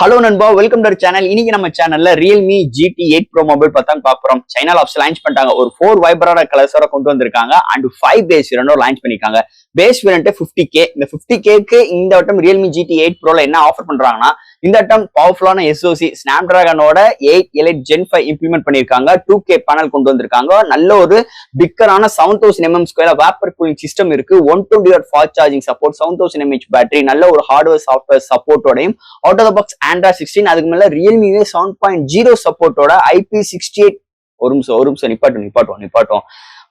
Hello நண்பா, welcome to channel. இன்னைக்கு நம்ம சேனல்ல ரியல்மி GT8 Pro மொபைல் பார்த்தா பார்க்குறோம். சைனா லாப்ஸ் லான்ச் பண்ணிட்டாங்க. ஒரு 4 வைப்ரண்ட் கலர்ஸோட கொண்டு வந்திருக்காங்க அண்ட் 5 பேஸ் வேரியண்டோ லான்ச் பண்ணிருக்காங்க. Base variant 50K. இந்த 50Kக்கு இந்த வட்டம் ரியல்மி GT8 Proல என்ன ஆஃபர் பண்றாங்கன்னா, இந்த வட்டம் பவர்ஃபுல்லான SoC ஸ்னாப்டிராகனோட 8 Elite Gen 5 இம்ப்ளிமெண்ட் பண்ணிருக்காங்க. 2K பேனல் கொண்டு வந்திருக்காங்க. நல்ல ஒரு பிக்கரான 7000 mm² வேப்பர் கூலிங் சிஸ்டம் இருக்கு. 120W fast charging support, 7000 mAh battery, நல்ல ஒரு ஹார்ட்வேர் சாஃப்ட்வேர் சப்போர்ட்டோடையும் out of the box Android 16, அதுக்கு மேல ரியல்மி 7.0 சப்போர்ட்டோட IP68. ஒரு நிமிஷம் நிப்பாட்டும்.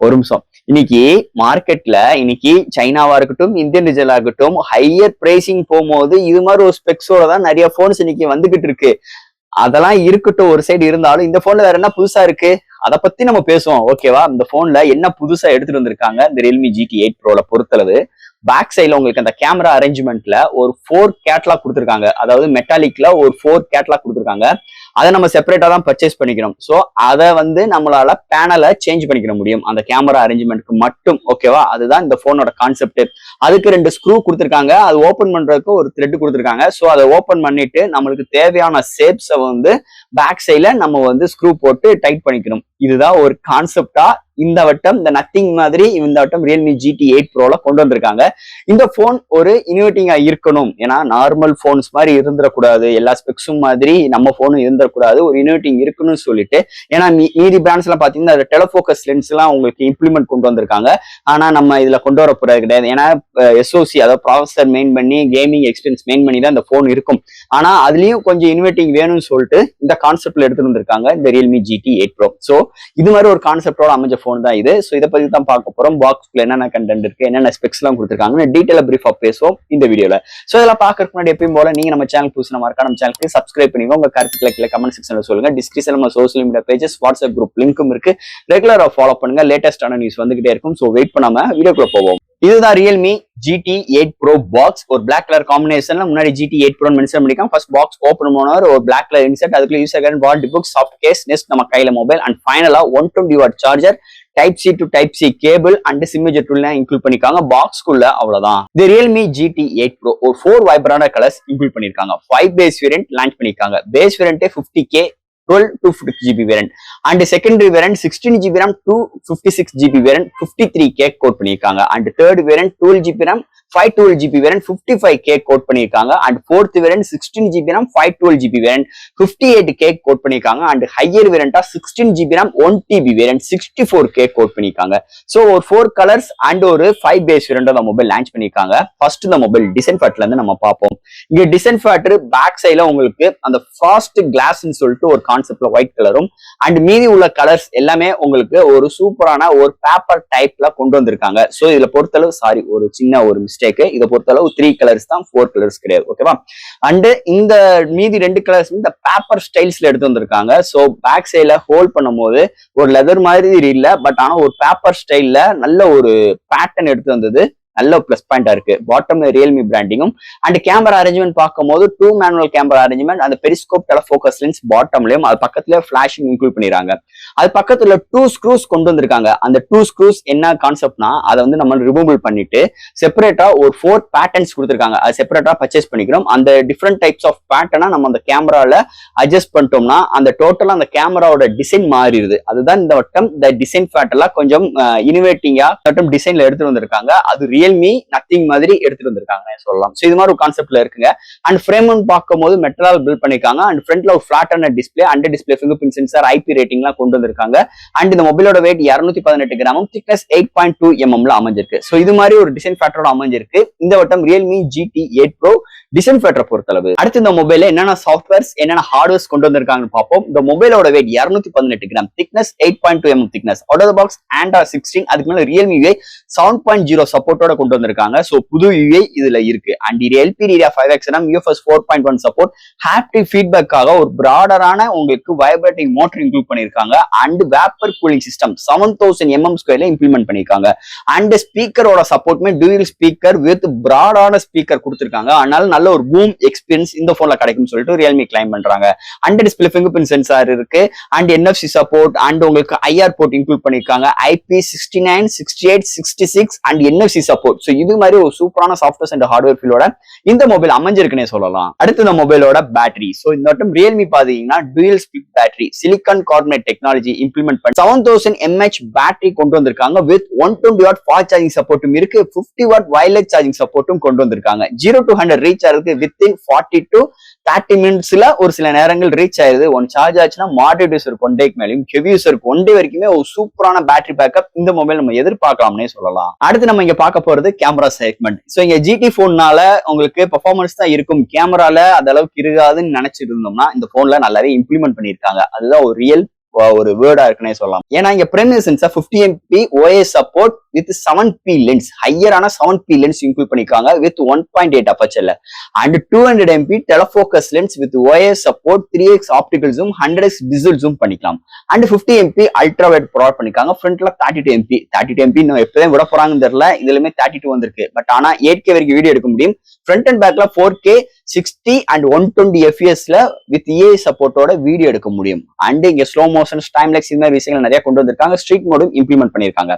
ஒரு நிமிஷம். இன்னைக்கு மார்க்கெட்ல சைனாவா இருக்கட்டும், இந்தியன் ரிஜனலா இருக்கட்டும், ஹையர் பிரைசிங் போகும்போது இது மாதிரி ஒரு ஸ்பெக்ஸோட தான் நிறைய போன்ஸ் இன்னைக்கு வந்துகிட்டு இருக்கு. அதெல்லாம் இருக்கட்டும் ஒரு சைடு, இருந்தாலும் இந்த போன்ல வேற என்ன புதுசா இருக்கு அதை பத்தி நம்ம பேசுவோம். ஓகேவா? இந்த போன்ல என்ன புதுசா எடுத்துட்டு வந்திருக்காங்க இந்த ரியல்மி GT8 Proல பொறுத்தளவு. பேக் சைட்ல உங்களுக்கு அந்த கேமரா அரேஞ்ச்மெண்ட்ல ஒரு 4 கேட்லாக் கொடுத்துருக்காங்க. அதாவது மெட்டாலிக்ல ஒரு 4 கேட்லாக் கொடுத்துருக்காங்க. அதை நம்ம செப்பரேட்டா தான் பர்ச்சேஸ் பண்ணிக்கிறோம். ஸோ அதை நம்மளால பேனலை சேஞ்ச் பண்ணிக்கிற முடியும் அந்த கேமரா அரேஞ்ச்மெண்ட்க்கு மட்டும். ஓகேவா? அதுதான் இந்த போனோட கான்செப்ட். அதுக்கு 2 ஸ்க்ரூ கொடுத்துருக்காங்க. அது ஓபன் பண்றதுக்கு ஒரு த்ரெட் கொடுத்துருக்காங்க. ஸோ அதை ஓபன் பண்ணிட்டு நம்மளுக்கு தேவையான ஷேப்ஸை பேக் சைட்ல நம்ம ஸ்க்ரூ போட்டு டைட் பண்ணிக்கணும். இதுதான் ஒரு கான்செப்டா இந்த வட்டம் இந்த நத்திங் மாதிரி இந்த வட்டம் ரியல்மி GT8 Proல கொண்டு வந்திருக்காங்க. இந்த போன் ஒரு இனோவேட்டிங்கா இருக்கணும். ஏன்னா நார்மல் போன்ஸ் மாதிரி இருந்துடக்கூடாது, எல்லா ஸ்பெக்ஸும் மாதிரி நம்ம போனும் இருந்துடக்கூடாது, ஒரு இனோவேட்டிங் இருக்குன்னு சொல்லிட்டு. ஏன்னா மீதி பிராண்ட்ஸ் எல்லாம் பாத்தீங்கன்னா டெலபோக்கஸ் லென்ஸ் எல்லாம் உங்களுக்கு இம்ப்ளிமெண்ட் கொண்டு வந்திருக்காங்க. ஆனா நம்ம இதுல கொண்டு வர போறது கிடையாது. ஏன்னா SoC அதாவது ப்ராசஸர் மெயின் பண்ணி கேமிங் எக்ஸ்பீரியன்ஸ் மெயின் பண்ணி தான் இந்த போன் இருக்கும். ஆனா அதுலயும் கொஞ்சம் இனோவேட்டிங் வேணும்னு சொல்லிட்டு இந்த கான்செப்ட்ல எடுத்துட்டு வந்திருக்காங்க இந்த ரியல்மி GT8 Pro. சோ இது மாதிரி ஒரு கான்செப்டோட அமைஞ்ச போன் தான் இது. சோ இதை பத்தி தான் பார்க்க போறோம். பாக்ஸ்ல என்னென்ன கண்டென்ட் இருக்கு, என்னென்ன ஸ்பெக்ஸ் எல்லாம் கொடுத்துருக்காங்க, டீடைலா பிரீஃபா பேசுவோம் இந்த வீடியோல. சோ இதெல்லாம் பாக்குறதுக்கு முன்னாடி எப்பயும் போல நீங்க நம்ம சேனல் புதுசா மறக்காம நம்ம சேனலுக்கு சப்ஸ்கிரைப் பண்ணிக்கோங்க. உங்க கருத்துக்களை கீழே கமெண்ட் செக்ஷன்ல சொல்லுங்க. டிஸ்கிரிப்ஷன்ல நம்ம social media pages, WhatsApp group லிங்க்கும் இருக்கு. ரெகுலரா ஃபாலோ பண்ணுங்க. லேட்டஸ்டான நியூஸ் வந்துகிட்டே இருக்கும். சோ வெயிட் பண்ணாம வீடியோக்குள்ள போவோம். இதுதான் ரியல்மி GT8 Pro பாக்ஸ். ஒரு பிளாக் கலர் காம்பினேஷன்ல முன்னாடி GT8 Pro மென்ஷன் பண்ணிருக்காங்க. ஃபர்ஸ்ட் பாக்ஸ் ஓபன் பண்ணவர் ஒரு பிளாக் கலர் இன்செர்ட், அதுக்குள்ள user guide, warranty book, soft case, next நம்ம கையில மொபைல் அண்ட் ஃபைனலா 120W charger, Type-C to Type-C cable and SIM jet include பண்ணிருக்காங்க. பாக்ஸ்க்குள்ள அவ்வளவுதான். இந்த ரியல்மி GT8 Pro ஒரு 4 வைப்ரண்ட் கலர்ஸ் இன்க்ளூட் பண்ணிருக்காங்க. 5 பேஸ் வேரியன்ட் லான்ச் பண்ணிருக்காங்க. Base variant 50K 12 to 50GB variant and secondary variant 16GB RAM to 56GB variant 53K quote பண்ணிருக்காங்க. and third variant 12GB RAM 512GB variant 55K quote பண்ணிருக்காங்க. and fourth variant 16GB RAM 512GB variant 58K quote பண்ணிருக்காங்க. and higher variant 16GB RAM 1TB variant 64K quote பண்ணிருக்காங்க. so ஒரு 4 colours and ஒரு 5 base variant அந்த mobile launch பண்ணிருக்காங்க. First இந்த mobile design ஃபேக்டர்ல இருந்து நம்ம பார்ப்போம். இங்க டிசைன் ஃபேக்டர் பேக் சைடுல உங்களுக்கு அந்த ஃபாஸ்ட் கிளாஸ்னு சொல்லிட்டு ஒரு கான்செப்ட்ல ஒயிட் கலரும் அண்ட் மீதி உள்ள கலர்ஸ் எல்லாமே உங்களுக்கு ஒரு சூப்பரான ஒரு பேப்பர் டைப்ல கொண்டு வந்திருக்காங்க. சோ இதுல பொறுத்தளவு ஒரு சின்ன ஒரு மிஸ்டேக். இதை பொறுத்தளவு 3 கலர்ஸ் தான், 4 கலர்ஸ் கிடையாது. ஓகேவா? அண்ட் இந்த மீதி 2 கலர்ஸ் இந்த பேப்பர் ஸ்டைல்ஸ்ல எடுத்து வந்திருக்காங்க. சோ பேக் சைட்ல ஹோல்ட் பண்ணும்போது ஒரு லெதர் மாதிரி இல்ல, பட் ஆனா ஒரு பேப்பர் ஸ்டைல்ல நல்ல ஒரு பேட்டர்ன் எடுத்து வந்தது. நல்ல பிளஸ் பாயிண்டா இருக்கு. பாட்டம்ல ரியல்மி பிராண்டிங்கும் அண்ட் கேமரா அரேஞ்ச்மெண்ட் பார்க்கும்போது 2 மேனுவல் கேமரா அரேஞ்ச்மெண்ட், அந்த பெரிஸ்கோப் டெலஃபோக்கஸ் லென்ஸ் பாட்டம்லயும், அது பக்கத்துல ஃபிளாஷிங் இன்க்ளூட் பண்ணிடுறாங்க. அது பக்கத்துல 2 ஸ்க்ரூஸ் கொண்டு வந்திருக்காங்க. அந்த 2 ஸ்க்ரூஸ் என்ன கான்செப்ட்னா அதை நம்ம ரிமூவல் பண்ணிட்டு செப்பரேட்டா ஒரு 4 பேட்டர்ன்ஸ் கொடுத்துருக்காங்க. அது செப்பரேட்டா பர்ச்சேஸ் பண்ணிக்கிறோம். அந்த டிஃப்ரெண்ட் டைப்ஸ் ஆஃப் பேட்டர்னா நம்ம அந்த கேமரால அட்ஜஸ்ட் பண்ணிட்டோம்னா அந்த டோட்டலா அந்த கேமராவோட டிசைன் மாறிடுது. அதுதான் இந்த வட்டம் இந்த டிசைன் ஃபேக்டர்லாம் கொஞ்சம் இனோவேட்டிங்கா டிசைன்ல எடுத்துட்டு வந்திருக்காங்க. அது ரியல்மி நத்திங் மாதிரி எடுத்துட்டு வந்திருக்காங்க சொல்லலாம். சோ இது மாதிரி ஒரு கான்செப்ட்ல இருக்குங்க. அண்ட் ஃப்ரேம் பார்க்கும்போது மெட்டலால் பில்ட் பண்ணிருக்காங்க. அண்ட் ஃப்ரண்ட்ல ஒரு ஃபிளாட்டான display, under display fingerprint sensor, IP ரேட்டிங்லாம் கொண்டு வந்திருக்காங்க. அண்ட் இந்த மொபைலோட வெயிட் 218 கிராமும், திக்னஸ் 8.2 mm அமைஞ்சிருக்கு. சோ இது மாதிரி ஒரு டிசைன் ஃபேக்டரோட அமைஞ்சிருக்கு இந்த வட்டம் Realme GT8 Pro design factor பொறுத்தளவு. அடுத்து இந்த மொபைல என்னென்ன சாஃப்ட்வேர்ஸ் என்னென்ன ஹார்ட்வேர்ஸ் கொண்டு வந்திருக்காங்கன்னு பார்ப்போம். இந்த மொபைலோட weight 218 gram, thickness 8.2 mm thickness, out of the box Android 16, அதுக்கு மேல ரியல்மி 7.0 சப்போர்ட்டோட கொண்டு வந்திருக்காங்க. சோ புது UI இதுல இருக்கு. அண்ட் இது LPDDR5X UFS 4.1 சப்போர்ட், ஹாப்டிக் ஃபீட்பேக்காக ஒரு பிராடரான உங்களுக்கு வைப்ரேட்டிங் மோட்டர் இன்க்ளூட் பண்ணிருக்காங்க. And vapour cooling system 7000 mm² implement பண்ணிருக்காங்க. அண்ட் ஸ்பீக்கரோட சப்போர்ட்மே டூயல் ஸ்பீக்கர் வித் பிராடான ஸ்பீக்கர் கொடுத்திருக்காங்க. அதனால நல்ல ஒரு பூம் எக்ஸ்பீரியன்ஸ் இந்த போன்ல கிடைக்கும்னு சொல்லிட்டு ரியல்மி கிளைம் பண்றாங்க. And display fingerprint sensor இருக்கு. அண்ட் NFC சப்போர்ட் அண்ட் உங்களுக்கு IR போர்ட் இன்க்ளூட் பண்ணிருக்காங்க. IP69 68 66 and NFC support support. So இது மாதிரி ஒரு சூப்பரான சாஃப்ட்வேர் அண்ட் ஹார்ட்வேர் ஃபீலோட இந்த மொபைல் அமைஞ்சிருக்குன்னே சொல்லலாம். அடுத்து இந்த மொபைலோட பேட்டரி. ஸோ இந்த மட்டும் ரியல்மி பாத்தீங்கன்னா dual split battery silicon carbonate technology implement பண்ணி 7000 mAh பேட்டரி கொண்டு வந்திருக்காங்க. வித் 120 வாட் ஃபாஸ்ட் சார்ஜிங் சப்போர்ட்டும் இருக்கு, 50 வாட் வயர்லெஸ் சார்ஜிங் சப்போர்ட்டும் கொண்டு வந்திருக்காங்க. 0 to 100 ரீச் ஆகுது வித்தின் 40 to 30 மினிட்ஸ்ல ஒரு சில நேரங்கள் ரீச் ஆயிருது. ஒன் சார்ஜ் ஆச்சுன்னா மாடரேட் யூசருக்கு 1 டேக்கு மேலேயும், ஹெவி யூசருக்கு 1 டே வரைக்குமே ஒரு சூப்பரான பேட்டரி பேக்கப் இந்த மொபைல் நம்ம எதிர்பார்க்கலாம்னே சொல்லலாம். அடுத்து நம்ம இங்க பார்க்க போறது கேமரா செக்மெண்ட். ஸோ இங்க ஜிடி போன்னால உங்களுக்கு பெர்ஃபார்மன்ஸ் தான் இருக்கும், கேமரால அந்த அளவுக்கு இருக்காதுன்னு நினைச்சிட்டு இருந்தோம்னா இந்த போன்ல நல்லாவே இம்ப்ளிமெண்ட் பண்ணிருக்காங்க. அதுதான் ஒரு ரியல் ஒரு வேர்டா இருக்குன்னே சொல்லலாம். ஏன்னா இங்க primary sensor 50 MP OIS support with 7P lens, ஹையரான 7P லென்ஸ் இன்க்ளூட் பண்ணிருக்காங்க வித் 1.8 அப்பச்சர்ல. And 200 MP telefocus lens with OIS support, 3x optical zoom, 100x digital zoom பண்ணிக்கலாம். And 50 MP ultra wide provide பண்ணிருக்காங்க. ஃப்ரண்ட்ல 32 MP இன்னும் எப்பதான் விட போறாங்கன்னு தெரியல. இதுலயுமே 32 வந்திருக்கு. பட் ஆனா 8K வரைக்கும் வீடியோ எடுக்க முடியும். ஃப்ரண்ட் அண்ட் பேக்ல 4K 60 and 120 FPS with EA சப்போர்ட்டோட வீடியோ எடுக்க முடியும். அண்ட் இங்க ஸ்லோ மோஷன், டைம் லைக்ஸ் இந்த மாதிரி விஷயங்கள் நிறைய கொண்டு வந்திருக்காங்க. ஸ்ட்ரீட் மோடும் இம்ப்ளிமெண்ட் பண்ணிருக்காங்க.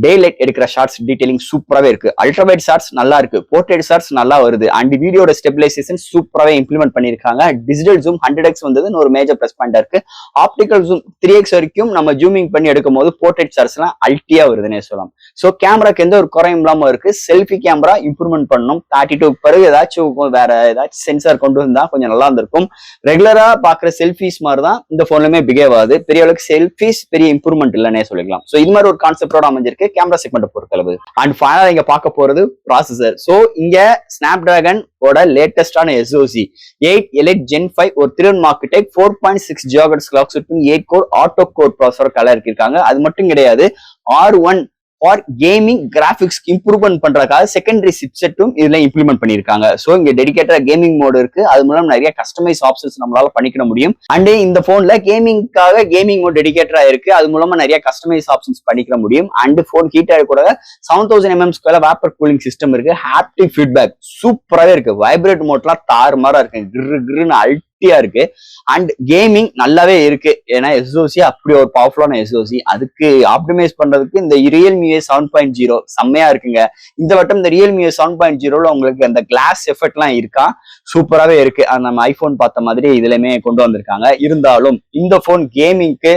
டே லைட் எடுக்கிற ஷார்ட்ஸ் டீடைலிங் சூப்பராகவே இருக்கு. அல்ட்ராவைட் ஷார்ட்ஸ் நல்லா இருக்கு, போர்ட்ரேட் ஷார்ட்ஸ் நல்லா வருது. அண்ட் வீடியோட ஸ்டெபிலைசேஷன் சூப்பராகவே இம்ப்ளிமெண்ட் பண்ணிருக்காங்க. டிஜிட்டல் ஜூம் 100x வந்ததுன்னு ஒரு மேஜர் பிளஸ் பாயிண்டா இருக்கு. ஆப்டிகல் ஜூம் 3x வரைக்கும் நம்ம ஜூமிங் பண்ணி எடுக்கும் போது போர்ட்ரேட் ஷார்ட்ஸ் எல்லாம் அல்ட்டியா வருதுன்னே சொல்லலாம். ஸோ கேமராக்கு எந்த ஒரு குறையும் இல்லாம இருக்கு. செல்ஃபி கேமரா இம்ப்ரூவ்மெண்ட் பண்ணணும். 32 பிறகு ஏதாச்சும் வேற ஏதாச்சும் சென்சார் கொண்டு வந்தா கொஞ்சம் நல்லா இருந்திருக்கும். ரெகுலரா பாக்குற செல்ஃபிஸ் மாதிரி தான் இந்த போன்லயுமே பிஹேவ் ஆகுது. பெரிய அளவுக்கு செல்ஃபிஸ் பெரிய இம்ப்ரூவ்மெண்ட் இல்லைன்னே சொல்லிக்கலாம். ஸோ இது மாதிரி ஒரு கான்செப்டோட அமைஞ்சிருக்கு கேமரா செக்மெண்ட் பொறுத்தளவு. அண்ட் ஃபைனலா இங்க பார்க்க போறது ப்ராசஸர். சோ இங்க ஸ்னாப்டிராகன் ஓட லேட்டஸ்டான SoC 8 Elite Gen 5 ஒரு 3 Marketech 4.6 GHz clock speed 8 core auto core processor colour இருக்காங்க. அது மட்டும் கிடையாது, R1 for gaming graphics improvement பண்றதுக்காக செகண்டரி சிப்செட்டும் இதுல இம்ப்ளிமெண்ட் பண்ணிருக்காங்க. சோ இங்க டெடிகேட்டட் கேமிங் மோட் இருக்கு. அது மூலம் நிறைய கஸ்டமைஸ் ஆப்ஷன்ஸ் நம்மளால பண்ணிக்க முடியும். அண்ட் இந்த போன்ல கேமிங்காக கேமிங் மோட் டெடிகேட்டடா இருக்கு. அது மூலமா நிறைய கஸ்டமைஸ் ஆப்ஷன்ஸ் பண்ணிக்க முடியும். அண்ட் போன் ஹீட் ஆக கூட 7000 mm வேப்பர் கூலிங் சிஸ்டம் இருக்கு. ஹாப்டிக் ஃபீட்பேக் சூப்பராகவே இருக்கு. வைப்ரேட் மோட்லாம் தாறுமாறா இருக்கு, கிருன்னு அல்ட்டியா இருக்கு. அண்ட் கேமிங் நல்லாவே இருக்கு. ஏன்னா SoC அப்படி ஒரு பவர்ஃபுல்லான SoC. அதுக்கு ஆப்டிமைஸ் பண்றதுக்கு இந்த ரியல்மி 7.0 செம்மையா இருக்குங்க. இந்த வட்டம் இந்த ரியல்மி 7.0ல உங்களுக்கு அந்த கிளாஸ் எஃபெக்ட் எல்லாம் இருக்கா, சூப்பராகவே இருக்கு. அது நம்ம ஐபோன் பார்த்த மாதிரி இதுலயுமே கொண்டு வந்திருக்காங்க. இருந்தாலும் இந்த போன் கேமிங்க்கு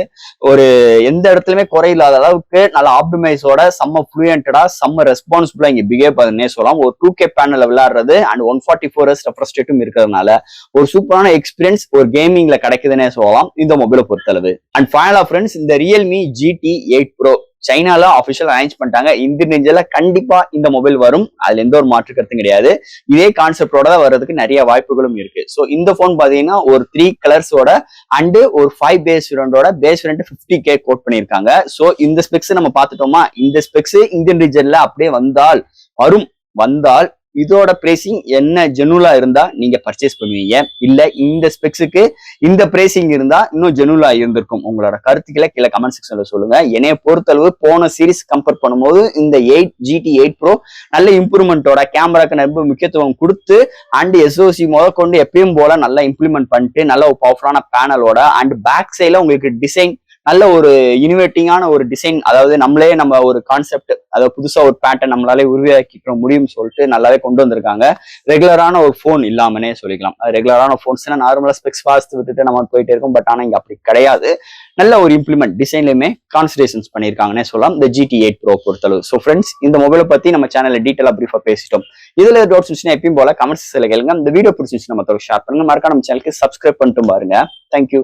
ஒரு எந்த இடத்துலயுமே குறையில்லாத அளவுக்கு நல்ல ஆப்டிமைஸோட செம்ம ஃப்ளூயன்டா செம்ம ரெஸ்பான்சிபிளா இங்க பிஹேவ் பண்ணுன்னே சொல்லலாம். ஒரு 2K பேனல்ல விளையாடுறது அண்ட் 144Hz ரெஃப்ரெஷ் ரேட்டும் இருக்கிறதுனால ஒரு சூப்பரான எக்ஸ்பீரியன்ஸ் ஒரு கேமிங்ல கிடைக்குதுன்னே சொல்லலாம் இந்த மொபைலை பொறுத்தளவு. அண்ட் ஃபைனலா ஃப்ரெண்ட்ஸ், இந்த ரியல்மி GT 8 Pro சைனால ஆஃபிஷியல் அரேஞ்ச் பண்ணிட்டாங்க. இந்தியன் ரேஞ்சில் கண்டிப்பா இந்த மொபைல் வரும், அதுல எந்த ஒரு மாற்று கருத்தும் கிடையாது. இதே கான்செப்டோட தான் வர்றதுக்கு நிறைய வாய்ப்புகளும் இருக்கு. ஸோ இந்த போன் பாத்தீங்கன்னா ஒரு 3 கலர்ஸோட அண்ட் ஒரு 5 பேஸ் வேரியண்டோட பேஸ் வேரியண்ட் 50K கோட் பண்ணிருக்காங்க. ஸோ இந்த ஸ்பெக்ஸ் நம்ம பார்த்துட்டோமா, இந்த ஸ்பெக்ஸ் இந்தியன் ரீஜன்ல அப்படியே வந்தால் இதோட பிரைசிங் என்ன ஜெனுவலா இருந்தா நீங்க பர்ச்சேஸ் பண்ணுவீங்க, இல்ல இந்த ஸ்பெக்ஸுக்கு இந்த பிரைசிங் இருந்தா இன்னும் ஜெனுவலா இருந்திருக்கும். உங்களோட கருத்துக்களை கீழே கமெண்ட் செக்ஷன்ல சொல்லுங்க. என்னைய பொறுத்தளவு போன சீரிஸ் கம்பேர் பண்ணும்போது இந்த GT 8 Pro நல்ல இம்ப்ரூவ்மெண்டோட கேமராக்கு ரொம்ப முக்கியத்துவம் கொடுத்து அண்ட் SoC முதற்கொண்டு எப்பயும் போல நல்லா இம்ப்ளிமெண்ட் பண்ணிட்டு நல்ல ஒரு பவர்ஃபுல்லான பேனலோட அண்ட் பேக் சைட்ல உங்களுக்கு டிசைன் நல்ல ஒரு இனோவேட்டிங்கான ஒரு டிசைன், அதாவது நம்ம ஒரு கான்செப்ட், அதாவது புதுசா ஒரு பேட்டர்ன் நம்மளாலே உருவாக்கிக்க முடியும்னு சொல்லிட்டு நல்லாவே கொண்டு வந்திருக்காங்க. ரெகுலரான ஒரு போன் இல்லாமனே சொல்லிக்கலாம். ரெகுலரான போன்ஸ்னா நார்மலா ஸ்பெக்ஸ் பார்த்து விட்டுட்டு நம்ம போயிட்டே இருக்கும். பட் ஆனா இங்க அப்படி கிடையாது. நல்ல ஒரு இம்ப்ளிமெண்ட் டிசைன்லயுமே கான்சன்ட்ரேஷன்ஸ் பண்ணியிருக்காங்கன்னே சொல்லலாம் இந்த GT 8 Pro பொறுத்தளவு. ஸோ ஃப்ரெண்ட்ஸ், இந்த மொபைலை பத்தி நம்ம சேனல்ல டீட்டெயிலா பிரீஃபா பேசிட்டோம். இதுல டவுட்ஸ் இருந்துச்சுன்னா எப்பயும் போல கமெண்ட்ஸ் கேளுங்க. இந்த வீடியோ பிடிச்சிருந்துச்சுன்னா மற்றவங்க ஷேர் பண்ணுங்க. மறக்காம நம்ம சேனலுக்கு சப்ஸ்கிரைப் பண்ணிட்டு பாருங்க. தேங்க்யூ.